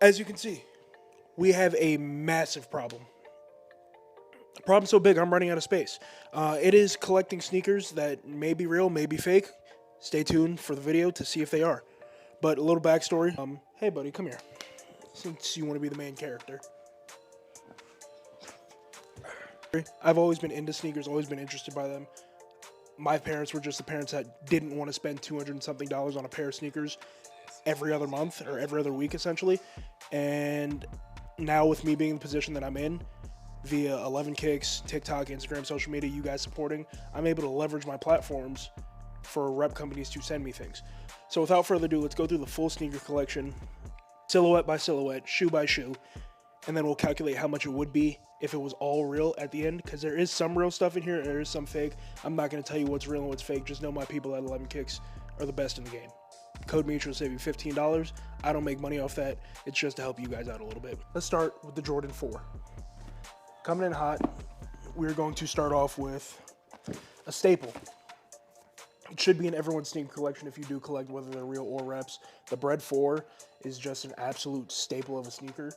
As you can see, we have a massive problem. A problem so big, I'm running out of space. It is collecting sneakers that may be real, may be fake. Stay tuned for the video to see if they are. But a little backstory. Hey buddy, come here. Since you want to be the main character. I've always been into sneakers, always been interested by them. My parents were just the parents that didn't want to spend $200 and something on a pair of sneakers every other month or every other week, essentially. And now with me being in the position that I'm in, via 11 Kicks, TikTok, Instagram, social media, you guys supporting, I'm able to leverage my platforms for rep companies to send me things. So without further ado, let's go through the full sneaker collection, silhouette by silhouette, shoe by shoe, and then we'll calculate how much it would be if it was all real at the end, because there is some real stuff in here, there is some fake. I'm not going to tell you what's real and what's fake. Just know my people at 11 Kicks are the best in the game. Code MITRI will save you $15. I don't make money off that. It's just to help you guys out a little bit. Let's start with the Jordan 4. Coming in hot, we're going to start off with a staple. It should be in everyone's sneaker collection if you do collect, whether they're real or reps. The Bread 4 is just an absolute staple of a sneaker.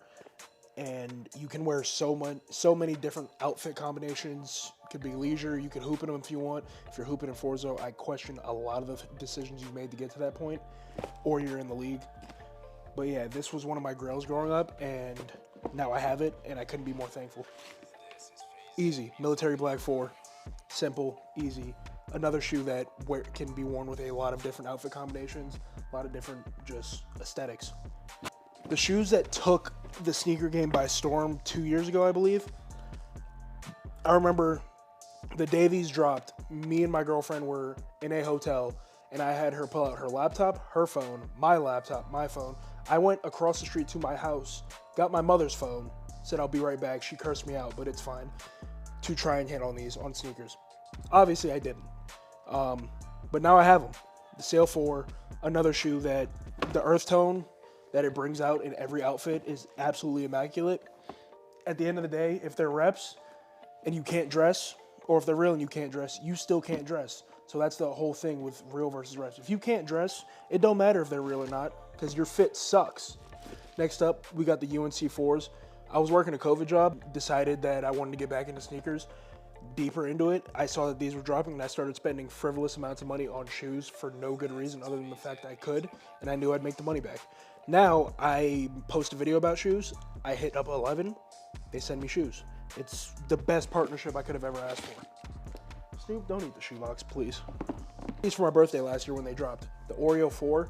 And you can wear so many different outfit combinations. It could be leisure. You could hoop in them if you want. If you're hooping in Forzo, I question a lot of the decisions you've made to get to that point, or you're in the league. But yeah, this was one of my grails growing up, and now I have it, and I couldn't be more thankful. Easy, military black 4, simple, easy. Another shoe that can be worn with a lot of different outfit combinations, a lot of different just aesthetics. The shoes that took the sneaker game by storm 2 years ago, I believe. I remember the day these dropped, me and my girlfriend were in a hotel, and I had her pull out her laptop, her phone, my laptop, my phone. I went across the street to my house, got my mother's phone, said I'll be right back. She cursed me out, but it's fine, to try and hit on these on sneakers. Obviously, I didn't. But now I have them. The Sail 4, another shoe that the earth tone that it brings out in every outfit is absolutely immaculate. At the end of the day, if they're reps and you can't dress, or if they're real and you can't dress, you still can't dress. So that's the whole thing with real versus reps. If you can't dress, it don't matter if they're real or not, because your fit sucks. Next up, we got the UNC 4s. I was working a COVID job, decided that I wanted to get back into sneakers. Deeper into it, I saw that these were dropping, and I started spending frivolous amounts of money on shoes for no good reason other than the fact that I could, and I knew I'd make the money back. Now, I post a video about shoes, I hit up 11, they send me shoes. It's the best partnership I could have ever asked for. Snoop, don't eat the shoebox, please. These for my birthday last year when they dropped. The Oreo 4,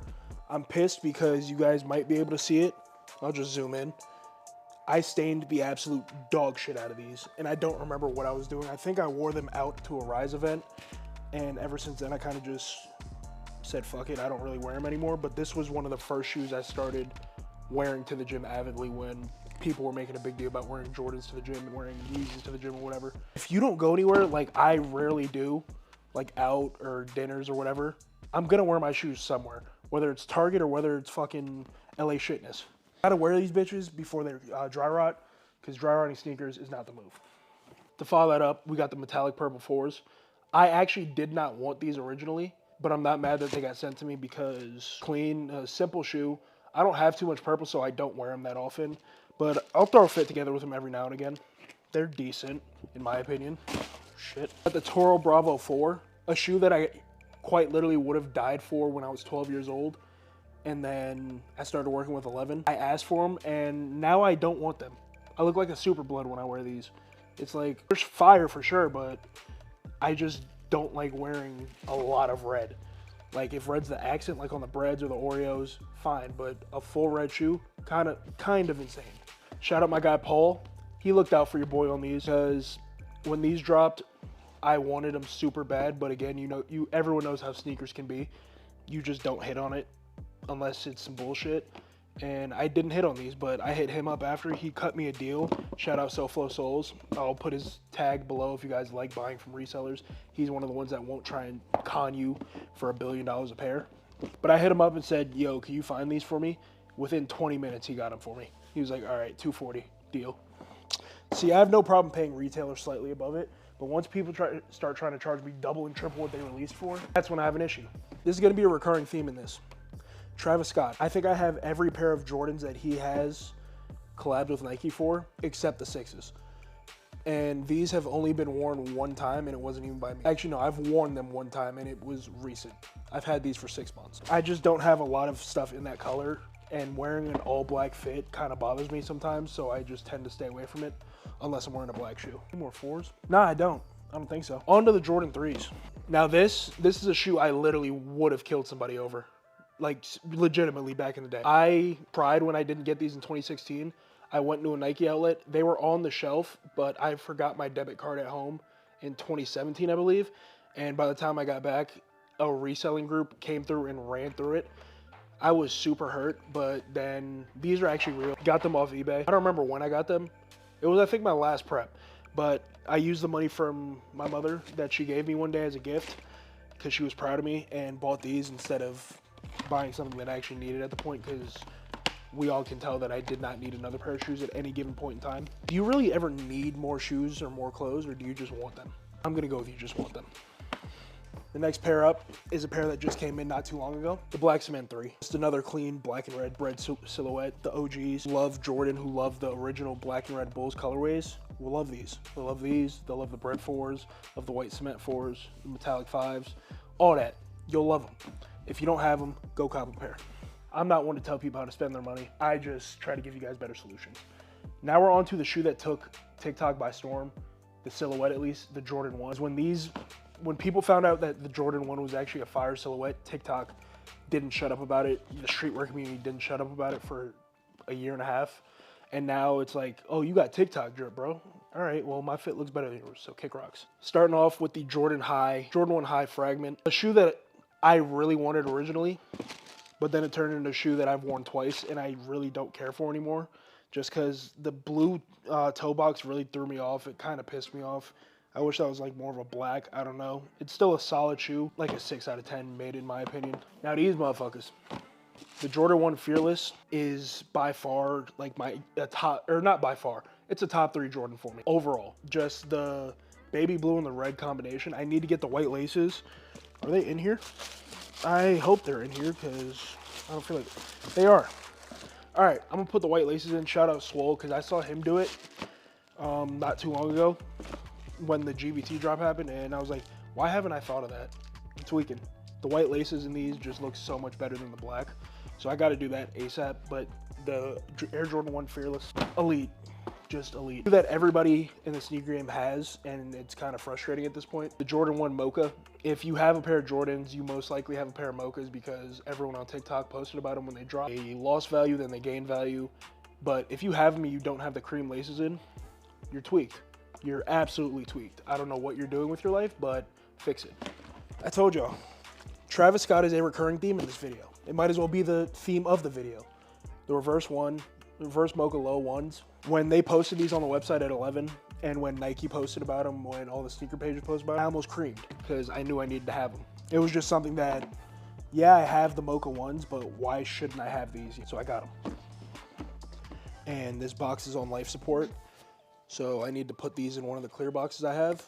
I'm pissed because you guys might be able to see it. I'll just zoom in. I stained the absolute dog shit out of these, and I don't remember what I was doing. I think I wore them out to a Rise event, and ever since then I kind of just said fuck it, I don't really wear them anymore. But this was one of the first shoes I started wearing to the gym avidly when people were making a big deal about wearing Jordans to the gym and wearing Yeezys to the gym or whatever. If you don't go anywhere, like I rarely do, like out or dinners or whatever, I'm gonna wear my shoes somewhere, whether it's Target or whether it's fucking LA Shitness. Gotta wear these bitches before they're dry rot, because dry rotting sneakers is not the move. To follow that up, we got the metallic purple 4s. I actually did not want these originally, but I'm not mad that they got sent to me because clean, simple shoe. I don't have too much purple, so I don't wear them that often, but I'll throw a fit together with them every now and again. They're decent, in my opinion. Shit. Got the Toro Bravo 4, a shoe that I quite literally would have died for when I was 12 years old. And then I started working with 11. I asked for them, and now I don't want them. I look like a super blood when I wear these. It's like, there's fire for sure, but I just don't like wearing a lot of red. Like, if red's the accent, like on the breads or the Oreos, fine. But a full red shoe, kind of insane. Shout out my guy Paul. He looked out for your boy on these, because when these dropped, I wanted them super bad. But again, everyone knows how sneakers can be. You just don't hit on it unless it's some bullshit. And I didn't hit on these, but I hit him up after. He cut me a deal. Shout out SoFlo Souls. I'll put his tag below if you guys like buying from resellers. He's one of the ones that won't try and con you for $1 billion a pair. But I hit him up and said, yo, can you find these for me? Within 20 minutes, he got them for me. He was like, all right, $240, deal. See, I have no problem paying retail or slightly above it, but once people start trying to charge me double and triple what they released for, that's when I have an issue. This is going to be a recurring theme in this. Travis Scott. I think I have every pair of Jordans that he has collabed with Nike for, except the 6s. And these have only been worn one time, and it wasn't even by me. Actually, no, I've worn them one time, and it was recent. I've had these for 6 months. I just don't have a lot of stuff in that color, and wearing an all black fit kind of bothers me sometimes, so I just tend to stay away from it, unless I'm wearing a black shoe. Any more 4s? Nah, I don't think so. On to the Jordan 3s. Now this is a shoe I literally would have killed somebody over. Like, legitimately back in the day. I cried when I didn't get these in 2016. I went to a Nike outlet. They were on the shelf, but I forgot my debit card at home in 2017, I believe. And by the time I got back, a reselling group came through and ran through it. I was super hurt, but then these are actually real. Got them off eBay. I don't remember when I got them. It was, I think, my last prep. But I used the money from my mother that she gave me one day as a gift because she was proud of me, and bought these instead of buying something that I actually needed at the point, because we all can tell that I did not need another pair of shoes at any given point in time. Do you really ever need more shoes or more clothes, or do you just want them? I'm gonna go with you just want them. The next pair up is a pair that just came in not too long ago. The Black Cement 3. Just another clean black and red silhouette. The OGs love Jordan, who love the original black and red Bulls colorways, will love these. They'll love these. They'll love the bread 4s, love the white cement 4s, the metallic 5s, all that. You'll love them. If you don't have them, go cop a pair. I'm not one to tell people how to spend their money. I just try to give you guys better solutions. Now we're on to the shoe that took TikTok by storm, the silhouette at least, the Jordan 1s. When people found out that the Jordan 1 was actually a fire silhouette, TikTok didn't shut up about it. The streetwear community didn't shut up about it for a year and a half. And now it's like, oh, you got TikTok drip, bro. All right, well, my fit looks better than yours, so kick rocks. Starting off with the Jordan 1 High Fragment, a shoe that I really wanted originally, but then it turned into a shoe that I've worn twice and I really don't care for anymore, just because the blue toe box really threw me off. It kind of pissed me off. I wish that was like more of a black. I don't know. It's still a solid shoe, like a 6 out of 10 made in my opinion. Now these motherfuckers. The Jordan 1 Fearless is by far like top, or not by far. It's a top 3 Jordan for me overall. Just the baby blue and the red combination. I need to get the white laces. Are they in here? I hope they're in here because I don't feel like they are. All right, I'm gonna put the white laces in. Shout out Swole, because I saw him do it not too long ago when the GVT drop happened, and I was like, why haven't I thought of that? Tweaking. The white laces in these just look so much better than the black, so I got to do that ASAP. But the Air Jordan 1 Fearless, elite. Just elite. That everybody in the sneaker game has, and it's kind of frustrating at this point. The Jordan 1 Mocha. If you have a pair of Jordans, you most likely have a pair of Mochas, because everyone on TikTok posted about them when they dropped. They lost value, then they gained value. But if you have them and you don't have the cream laces in, you're tweaked. You're absolutely tweaked. I don't know what you're doing with your life, but fix it. I told y'all, Travis Scott is a recurring theme in this video. It might as well be the theme of the video. The reverse Mocha low ones. When they posted these on the website at 11, and when Nike posted about them, when all the sneaker pages posted about them, I almost creamed because I knew I needed to have them. It was just something that, yeah, I have the Mocha ones, but why shouldn't I have these? So I got them. And this box is on life support, so I need to put these in one of the clear boxes I have.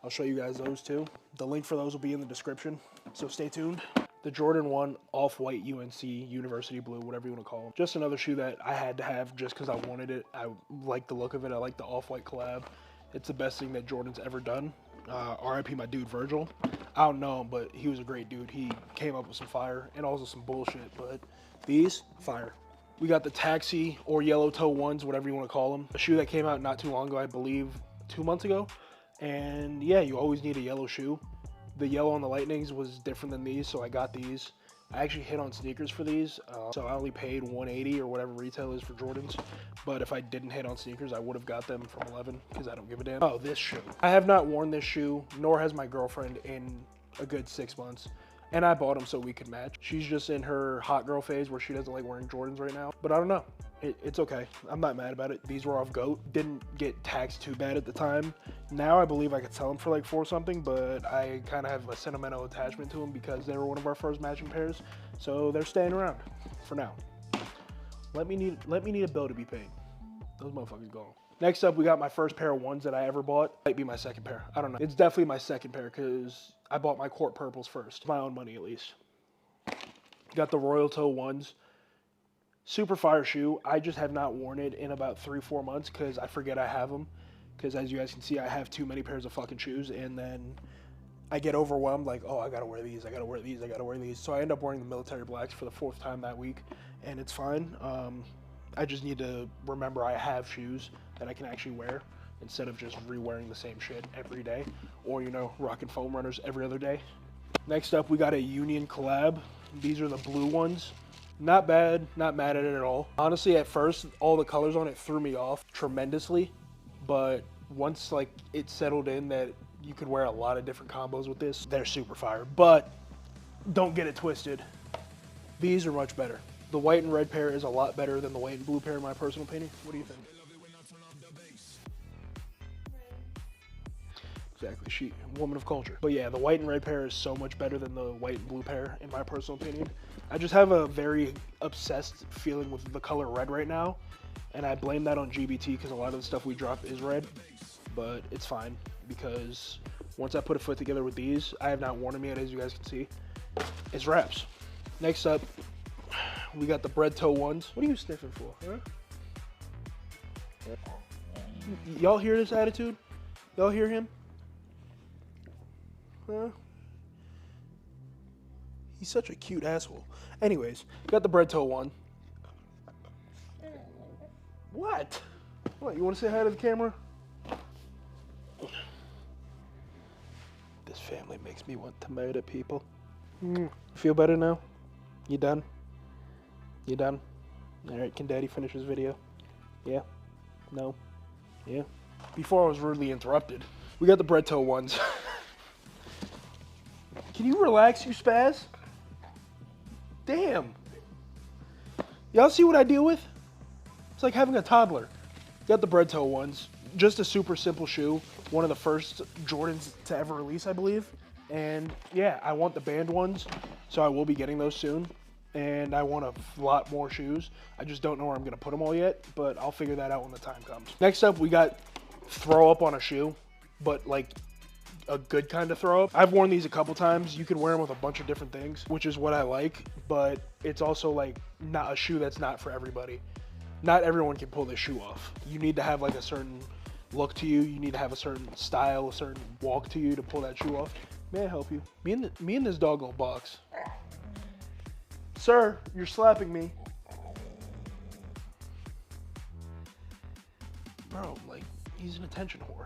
I'll show you guys those too. The link for those will be in the description, so stay tuned. The Jordan 1 Off-White UNC University Blue, whatever you want to call them. Just another shoe that I had to have just because I wanted it. I like the look of it. I like the Off-White collab. It's the best thing that Jordan's ever done. RIP my dude Virgil. I don't know him, but he was a great dude. He came up with some fire and also some bullshit, but these, fire. We got the Taxi or Yellow Toe ones, whatever you want to call them. A shoe that came out not too long ago, I believe 2 months ago. And yeah, you always need a yellow shoe. The yellow on the Lightnings was different than these, so I got these. I actually hit on sneakers for these, so I only paid $180 or whatever retail is for Jordans. But if I didn't hit on sneakers, I would have got them from 11 because I don't give a damn. Oh, this shoe. I have not worn this shoe, nor has my girlfriend, in a good 6 months. And I bought them so we could match. She's just in her hot girl phase where she doesn't like wearing Jordans right now. But I don't know. It's okay. I'm not mad about it. These were off GOAT. Didn't get taxed too bad at the time. Now I believe I could sell them for like $4 something, but I kind of have a sentimental attachment to them because they were one of our first matching pairs. So they're staying around for now. Let me need a bill to be paid. Those motherfuckers gone. Next up, we got my first pair of ones that I ever bought. Might be my second pair. I don't know. It's definitely my second pair because I bought my Court Purples first. My own money, at least. Got the Royal Toe ones. Super fire shoe. I just have not worn it in about 3-4 months because I forget I have them. Because as you guys can see, I have too many pairs of fucking shoes, and then I get overwhelmed, like, oh, I gotta wear these, I gotta wear these, I gotta wear these. So I end up wearing the military blacks for the 4th time that week, and it's fine. I just need to remember I have shoes that I can actually wear instead of just re-wearing the same shit every day, or, you know, rocking foam runners every other day. Next up, we got a Union collab. These are the blue ones. Not bad, not mad at it at all. Honestly, at first, all the colors on it threw me off tremendously, but once like it settled in that you could wear a lot of different combos with this, they're super fire. But don't get it twisted. These are much better. The white and red pair is a lot better than the white and blue pair in my personal opinion. What do you think? Exactly, she, woman of culture. But yeah, the white and red pair is so much better than the white and blue pair in my personal opinion. I just have a very obsessed feeling with the color red right now, and I blame that on GBT because a lot of the stuff we drop is red, but it's fine because once I put a foot together with these, I have not worn them yet, as you guys can see. It's wraps. Next up, we got the bread toe ones. What are you sniffing for, huh? Y'all hear this attitude? Y'all hear him? Huh? He's such a cute asshole. Anyways, got the bread toe one. What? What, you want to say hi to the camera? This family makes me want to murder people. Feel better now? You done? You done? Alright, can Daddy finish his video? Yeah? No? Yeah? Before I was rudely interrupted, we got the bread toe ones. Can you relax, you spaz? Damn. Y'all see what I deal with? It's like having a toddler. Got the bread toe ones. Just a super simple shoe. One of the first Jordans to ever release, I believe. And yeah, I want the band ones, so I will be getting those soon. And I want a lot more shoes. I just don't know where I'm gonna put them all yet, but I'll figure that out when the time comes. Next up, we got throw up on a shoe, but like a good kind of throw up. I've worn these a couple times. You can wear them with a bunch of different things, which is what I like, but it's also like not a shoe that's not for everybody. Not everyone can pull this shoe off. You need to have like a certain look to you. You need to have a certain style, a certain walk to you to pull that shoe off. May I help you? Me and this dog will box. Sir, you're slapping me. Bro, like, he's an attention whore.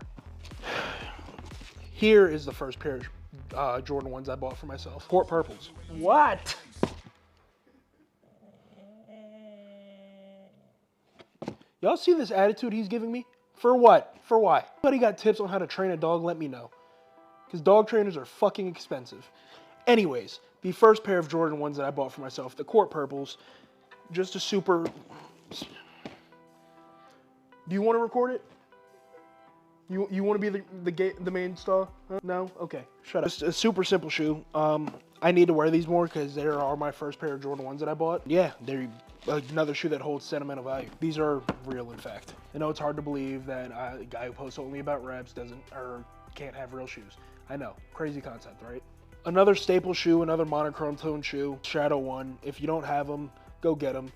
Here is the first pair of Jordan 1s I bought for myself. Court purples. What? Y'all see this attitude he's giving me? For what? For why? Anybody got tips on how to train a dog? Let me know. Because dog trainers are fucking expensive. Anyways, the first pair of Jordan 1s that I bought for myself, the court purples, just a super... Do you want to record it? You want to be the main star? Huh? No? Okay, shut up. Just a super simple shoe. I need to wear these more because they are my first pair of Jordan 1s that I bought. Yeah, they're another shoe that holds sentimental value. These are real, in fact. I know it's hard to believe that a guy who posts only about reps can't have real shoes. I know, crazy concept, right? Another staple shoe, another monochrome tone shoe, Shadow 1. If you don't have them, go get them.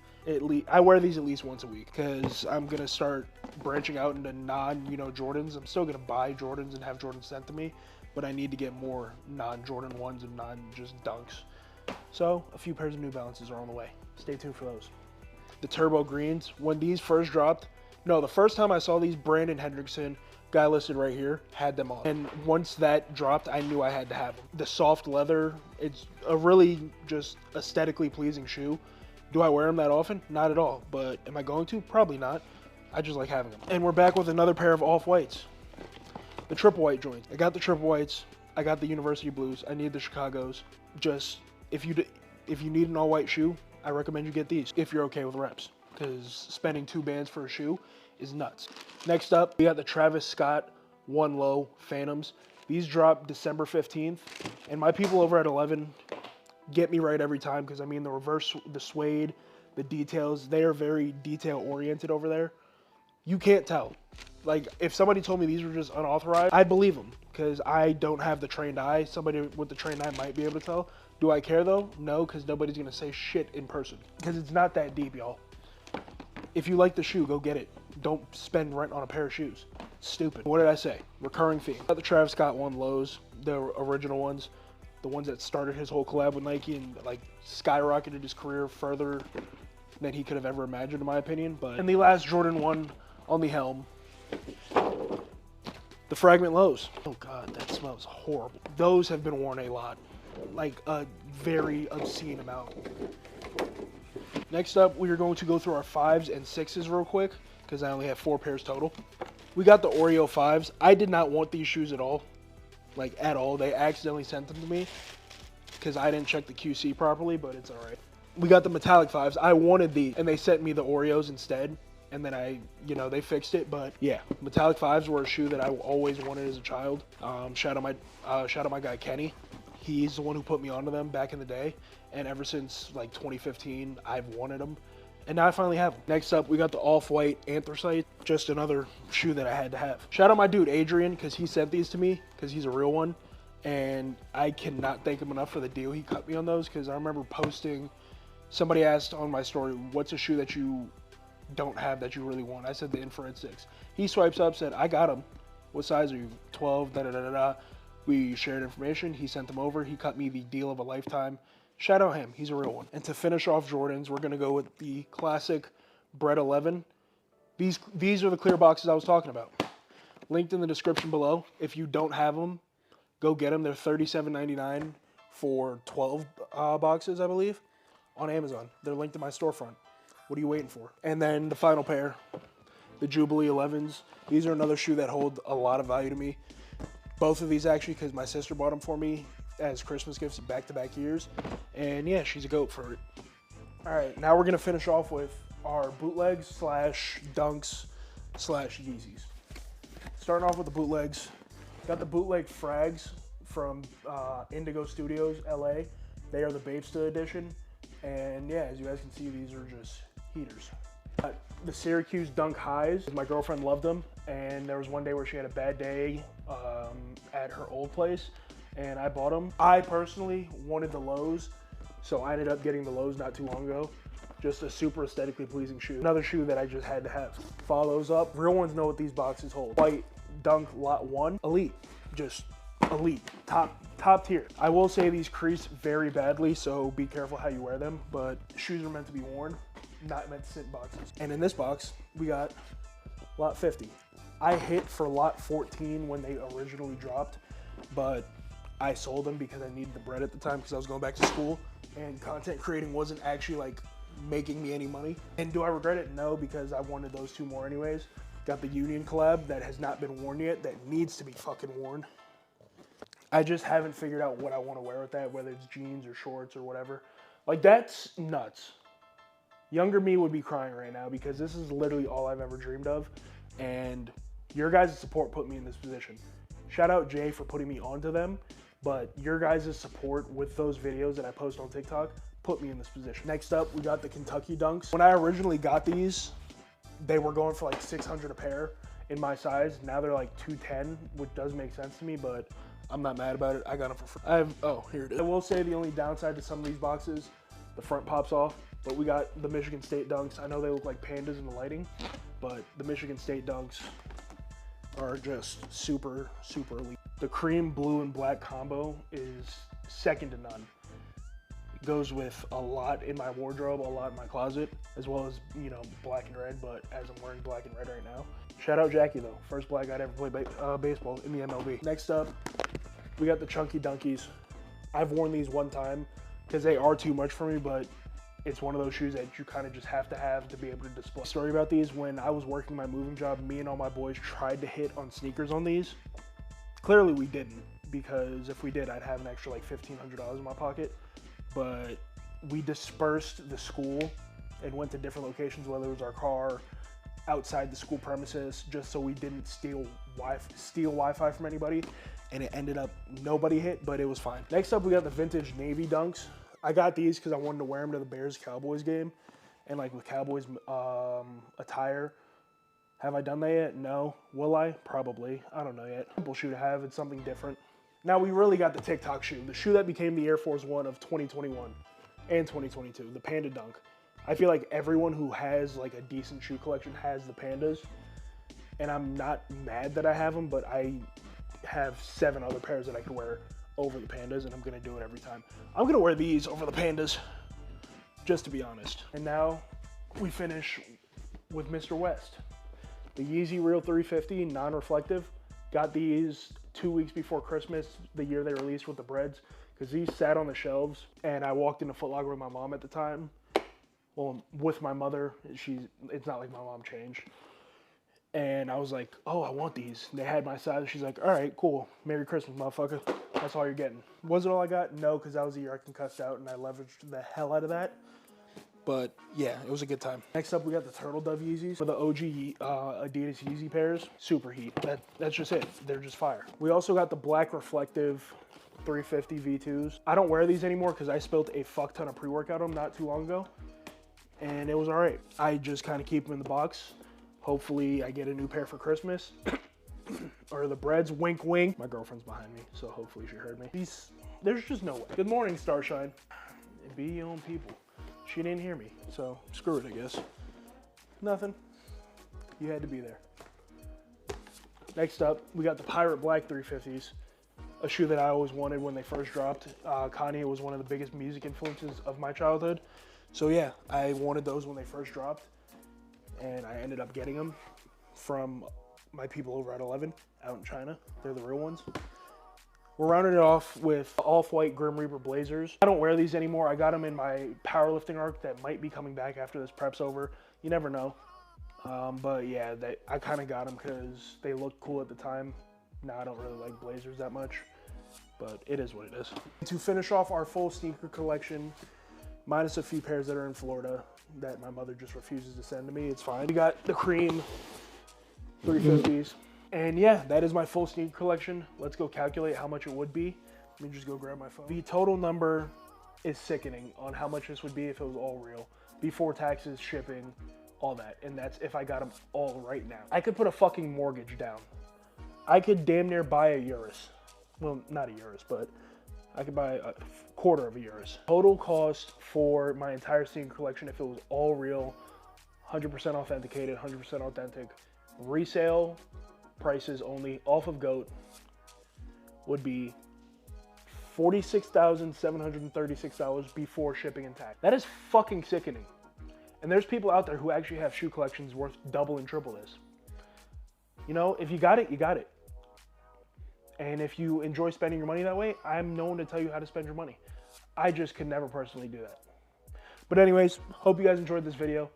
I wear these at least once a week because I'm gonna start branching out into Jordans. I'm still gonna buy Jordans and have Jordans sent to me, but I need to get more non-Jordan 1s and non-just dunks. So a few pairs of New Balances are on the way. Stay tuned for those. The Turbo Greens, when these first dropped, no, the first time I saw these, Brandon Hendrickson, guy listed right here, had them on. And once that dropped, I knew I had to have them. The soft leather, it's a really just aesthetically pleasing shoe. Do I wear them that often? Not at all. But am I going to? Probably not. I just like having them. And we're back with another pair of off-whites. The triple white joints. I got the triple whites. I got the University Blues. I need the Chicagos. Just, if you need an all-white shoe, I recommend you get these if you're okay with reps. Because spending 2 bands for a shoe is nuts. Next up, we got the Travis Scott One Low Phantoms. These drop December 15th. And my people over at 11 get me right every time because I mean the reverse, the suede, the details, they are very detail oriented over there. You can't tell. Like if somebody told me these were just unauthorized, I'd believe them because I don't have the trained eye. Somebody with the trained eye might be able to tell, Do I care though? No, because nobody's gonna say shit in person. Because it's not that deep, y'all. If you like the shoe, go get it. Don't spend rent on a pair of shoes. Stupid. What did I say? Recurring theme. Got the Travis Scott one lows, the original ones, the ones that started his whole collab with Nike and like skyrocketed his career further than he could have ever imagined, in my opinion. But and the last Jordan 1 on the helm, the fragment lows. Oh God, that smells horrible. Those have been worn a lot, like a very obscene amount. Next up, we are going to go through our 5s and 6s real quick because I only have 4 pairs total. We got the Oreo 5s. I did not want these shoes at all, like at all. They accidentally sent them to me because I didn't check the QC properly, but it's all right. We got the metallic 5s. I wanted these, and they sent me the Oreos instead. And then they fixed it. But yeah, metallic 5s were a shoe that I always wanted as a child. Shout out my guy Kenny. He's the one who put me onto them back in the day. And ever since like 2015, I've wanted them. And now I finally have them. Next up, we got the off-white anthracite. Just another shoe that I had to have. Shout out my dude Adrian, because he sent these to me, because he's a real one. And I cannot thank him enough for the deal he cut me on those, because I remember posting, somebody asked on my story, what's a shoe that you don't have that you really want? I said the infrared 6. He swipes up, said, I got them. What size are you? 12, da-da-da-da-da. We shared information. He sent them over. He cut me the deal of a lifetime. Shout out him. He's a real one. And to finish off Jordans, we're going to go with the classic Bread 11. These are the clear boxes I was talking about. Linked in the description below. If you don't have them, go get them. They're $37.99 for 12 boxes, I believe, on Amazon. They're linked in my storefront. What are you waiting for? And then the final pair, the Jubilee 11s. These are another shoe that hold a lot of value to me. Both of these actually, because my sister bought them for me as Christmas gifts back-to-back years. And yeah, she's a goat for it. All right, now we're gonna finish off with our bootlegs slash dunks slash Yeezys. Starting off with the bootlegs. Got the bootleg frags from Indigo Studios, LA. They are the Babesta edition. And yeah, as you guys can see, these are just heaters. The Syracuse Dunk Highs, my girlfriend loved them, and there was one day where she had a bad day at her old place, and I bought them. I personally wanted the lows, so I ended up getting the lows not too long ago. Just a super aesthetically pleasing shoe. Another shoe that I just had to have. Follow those up. Real ones know what these boxes hold. White Dunk Lot 1, elite, just elite, top tier. I will say these crease very badly, so be careful how you wear them, but shoes are meant to be worn, not meant to sit in boxes. And in this box, we got Lot 50. I hit for Lot 14 when they originally dropped, but I sold them because I needed the bread at the time because I was going back to school, and content creating wasn't actually like making me any money. And do I regret it? No, because I wanted those 2 more anyways. Got the Union collab that has not been worn yet, that needs to be fucking worn. I just haven't figured out what I want to wear with that, whether it's jeans or shorts or whatever. Like, that's nuts. Younger me would be crying right now because this is literally all I've ever dreamed of. And your guys' support put me in this position. Shout out Jay for putting me onto them, but your guys' support with those videos that I post on TikTok put me in this position. Next up, we got the Kentucky Dunks. When I originally got these, they were going for like $600 a pair in my size. Now they're like $210, which does make sense to me, but I'm not mad about it. I got them for free. Oh, here it is. I will say the only downside to some of these boxes, the front pops off, but we got the Michigan State Dunks. I know they look like pandas in the lighting, but the Michigan State Dunks are just super, super elite. The cream, blue, and black combo is second to none. It goes with a lot in my wardrobe, a lot in my closet, as well as, you know, black and red, but as I'm wearing black and red right now. Shout out Jackie though, first black guy to ever play baseball in the MLB. Next up, we got the Chunky Dunkies. I've worn these one time because they are too much for me, but it's one of those shoes that you kind of just have to be able to display. Story about these, when I was working my moving job, me and all my boys tried to hit on sneakers on these. Clearly we didn't, because if we did, I'd have an extra like $1,500 in my pocket. But we dispersed the school and went to different locations, whether it was our car, outside the school premises, just so we didn't steal Wi-Fi from anybody. And it ended up nobody hit, but it was fine. Next up, we got the vintage Navy Dunks. I got these because I wanted to wear them to the Bears-Cowboys game. And like with Cowboys attire, have I done that yet? No. Will I? Probably. I don't know yet. Simple shoe to have. It's something different. Now we really got the TikTok shoe, the shoe that became the Air Force One of 2021 and 2022, the Panda Dunk. I feel like everyone who has like a decent shoe collection has the Pandas, and I'm not mad that I have them, but I have 7 other pairs that I could wear over the Pandas, and I'm gonna do it every time. I'm gonna wear these over the Pandas, just to be honest. And now we finish with Mr. West. The Yeezy Real 350 non-reflective. Got these 2 weeks before Christmas, the year they released with the breads, because these sat on the shelves, and I walked into Foot Locker with my mom at the time. Well, with my mother, it's not like my mom changed. And I was like, oh, I want these. And they had my size. She's like, all right, cool. Merry Christmas, motherfucker. That's all you're getting. Was it all I got? No, because that was the year I concussed out, and I leveraged the hell out of that. But yeah, it was a good time. Next up, we got the Turtle Dove Yeezys for the OG Adidas Yeezy pairs. Super heat. That's just it. They're just fire. We also got the black reflective 350 V2s. I don't wear these anymore because I spilled a fuck ton of pre-workout on them not too long ago, and it was all right. I just kind of keep them in the box. Hopefully, I get a new pair for Christmas. Or the breads, wink, wink. My girlfriend's behind me, so hopefully she heard me. There's just no way. Good morning, Starshine. Be your own people. She didn't hear me, so screw it, I guess. Nothing. You had to be there. Next up, we got the Pirate Black 350s, a shoe that I always wanted when they first dropped. Kanye was one of the biggest music influences of my childhood. So yeah, I wanted those when they first dropped, and I ended up getting them from my people over at 11 out in China. They're the real ones. We're rounding it off with off-white Grim Reaper Blazers. I don't wear these anymore. I got them in my powerlifting arc that might be coming back after this prep's over. You never know. But yeah, I kind of got them because they looked cool at the time. Now I don't really like Blazers that much, but it is what it is. To finish off our full sneaker collection, minus a few pairs that are in Florida that my mother just refuses to send to me, it's fine. We got the Cream 350s. And yeah, that is my full sneaker collection. Let's go calculate how much it would be. Let me just go grab my phone. The total number is sickening on how much this would be if it was all real. Before taxes, shipping, all that. And that's if I got them all right now. I could put a fucking mortgage down. I could damn near buy a Urus. Well, not a Urus, but I could buy a quarter of a Urus. Total cost for my entire sneaker collection, if it was all real, 100% authenticated, 100% authentic, resale prices only off of GOAT would be $46,736 before shipping and tax. That is fucking sickening. And there's people out there who actually have shoe collections worth double and triple this. You know, if you got it, you got it. And if you enjoy spending your money that way, I'm known to tell you how to spend your money. I just could never personally do that. But anyways, hope you guys enjoyed this video.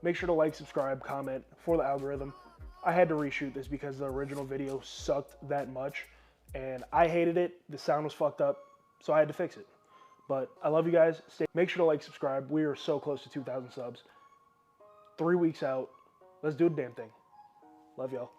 Make sure to like, subscribe, comment for the algorithm. I had to reshoot this because the original video sucked that much and I hated it. The sound was fucked up, so I had to fix it. But I love you guys. Make sure to like, subscribe. We are so close to 2,000 subs. 3 weeks out. Let's do the damn thing. Love y'all.